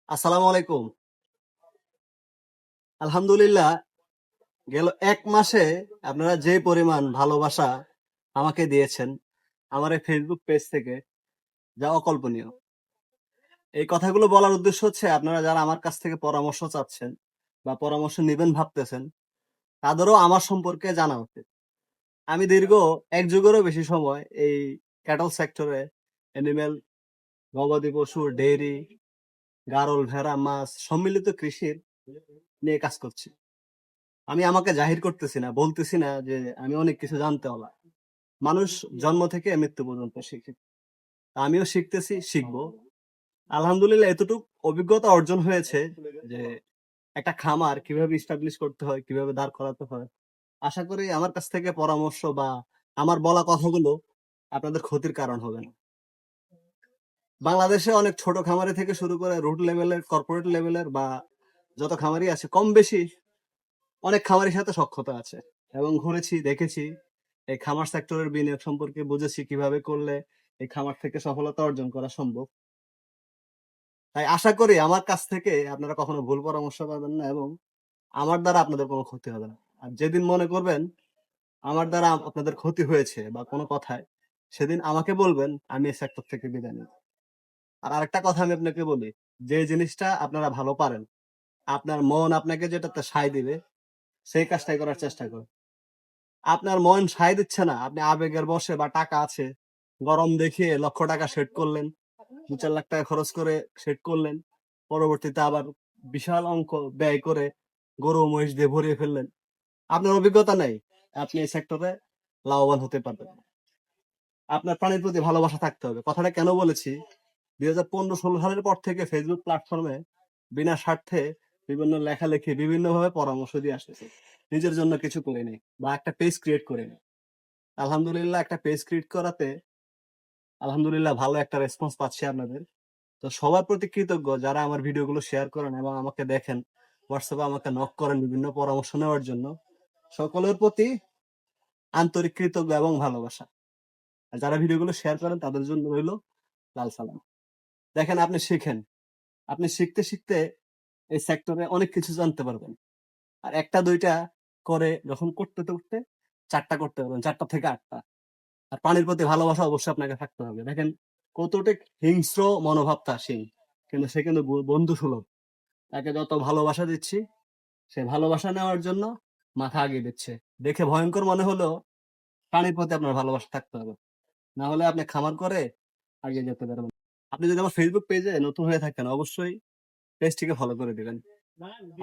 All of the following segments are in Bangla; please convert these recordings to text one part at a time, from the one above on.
আসসালামু আলাইকুম। আলহামদুলিল্লাহ, গেল ১ মাসে আপনারা যে পরিমাণ ভালোবাসা আমাকে দিয়েছেন, আমার এই Facebook পেজ থেকে যা অকল্পনীয়। এই কথাগুলো বলার উদ্দেশ্য হচ্ছে আপনারা যারা আমার কাছ থেকে পরামর্শ চাচ্ছেন বা পরামর্শ নিবেন ভাবতেছেন, তাদেরও আমার সম্পর্কে জানা উচিত। আমি দীর্ঘ ১ যুগেরও বেশি সময় এই ক্যাটল সেক্টরে অ্যানিমেল, গবাদি পশু, ডেইরি, গাড়ল, ভেড়া, মাছ সম্মিলিত কৃষির নিয়ে কাজ করছি। আমি আমাকে জাহির করতেছি না, বলতেছি না যে আমি অনেক কিছু জানতেওয়ালা। মানুষ জন্ম থেকে মৃত্যু পর্যন্ত শিখে। আমিও শিখতেছি, শিখবো। আলহামদুলিল্লাহ এতটুক অভিজ্ঞতা অর্জন হয়েছে যে একটা খামার কিভাবে এস্টাবলিশ করতে হয়, কিভাবে দাঁড় করাতে হয়। আশা করি আমার কাছ থেকে পরামর্শ বা আমার বলা কথাগুলো আপনাদের ক্ষতির কারণ হবে না। বাংলাদেশে অনেক ছোট খামারি থেকে শুরু করে রুট লেভেলের, কর্পোরেট লেভেলের বা যত খামারি আছে কম বেশি অনেক খামারির সাথে সখ্যতা আছে এবং ঘুরেছি, দেখেছি। এই খামার সেক্টরের বিনিয়োগ সম্পর্কে বুঝেছি কিভাবে করলে এই খামার থেকে সফলতা অর্জন করা সম্ভব। তাই আশা করি আমার কাছ থেকে আপনারা কখনো ভুল পরামর্শ পাবেন না এবং আমার দ্বারা আপনাদের কোনো ক্ষতি হবে না। আর যেদিন মনে করবেন আমার দ্বারা আপনাদের ক্ষতি হয়েছে বা কোনো কথায়, সেদিন আমাকে বলবেন, আমি এই সেক্টর থেকে বিদায় নেব। আর আরেকটা কথা আমি আপনাকে বলি, যে জিনিসটা আপনারা ভালো পারেন, আপনার মন আপনাকে যেটাতে সায় দিবে, সেই কাজটাই করার চেষ্টা করুন। আপনার মন সায় দিচ্ছে না, আপনি আবেগের বশে বা টাকা আছে, গরম দেখিয়ে লক্ষ টাকা সেট করলেন, ২-৪ লাখ টাকা খরচ করে সেট করলেন। পরবর্তীতে আবার বিশাল অঙ্ক ব্যয় করে গরু মহিষ দিয়ে ভরিয়ে ফেললেন। আপনার অভিজ্ঞতা নাই। আপনি এই সেক্টরে লাভবান হতে পারবেন না। আপনার প্রাণীর প্রতি ভালোবাসা থাকতে হবে। কথাটা কেন বলেছি? ২০১৫-১৬ সালের পর থেকে Facebook প্ল্যাটফর্মে বিনা স্বার্থে বিভিন্ন লেখালেখি, বিভিন্নভাবে পরামর্শ দিয়ে আসতেছি। নিজের জন্য কিছু করিনি বা একটা পেজ ক্রিয়েট করিনি। আলহামদুলিল্লাহ একটা পেজ ক্রিয়েট করাতে আলহামদুলিল্লাহ ভালো একটা রেসপন্স পাচ্ছি আপনাদের। তো সবার প্রতি কৃতজ্ঞ যারা আমার ভিডিওগুলো শেয়ার করেন এবং আমাকে দেখেন। WhatsApp এ আমাকে নক করেন বিভিন্ন পরামর্শ নেওয়ার জন্য। সকলের প্রতি আন্তরিক কৃতজ্ঞ এবং ভালোবাসা। আর যারা ভিডিওগুলো শেয়ার করেন তাদের জন্য রইল লাল সালাম। দেখেন আপনি শিখেন। আপনি শিখতে, শিখতে এই সেক্টরে অনেক কিছু জানতে পারবেন। আর ১ টা ২ টা করে যখন করতে ৪ টা করতে পারবেন। ৪ টা থেকে ৮ টা। আর পানির প্রতি ভালোবাসা অবশ্যই আপনাকে থাকতে হবে। দেখেন কতটুক হিংস্র মনোভাব তার সেই। কিন্তু সে কিন্তু বন্ধুসুলভ। তাকে যত ভালোবাসা দিচ্ছি, সে ভালোবাসা নেওয়ার জন্য মাথা আগিয়ে দিচ্ছে। দেখে ভয়ংকর মনে হলেও প্রাণীর প্রতি আপনার ভালোবাসা থাকতে হবে। না হলে আপনি খামার করে এগিয়ে যেতে পারবেন। আপনি যদি আমার Facebook পেজে নতুন হয়ে থাকেন অবশ্যই পেজটিকে ফলো করে দিবেন।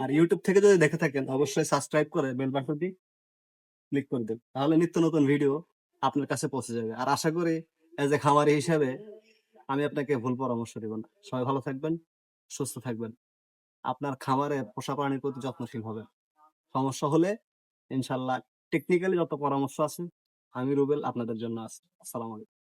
আর YouTube থেকে যদি দেখে থাকেন অবশ্যই সাবস্ক্রাইব করে বেল বাটনটি ক্লিক করে দেন। তাহলে নিত্য নতুন ভিডিও আপনার কাছে পৌঁছে যাবে। আর আশা করি এজ এ খামারি হিসেবে আমি আপনাকে ভুল পরামর্শ দিব না। সবাই ভালো থাকবেন, সুস্থ থাকবেন। আপনার খামারে পোষা প্রাণীর প্রতি যত্নশীল হবেন। সমস্যা হলে ইনশাআল্লাহ টেকনিক্যালি যত পরামর্শ আছে আমি রুবেল আপনাদের জন্য আছি। আসসালামু আলাইকুম।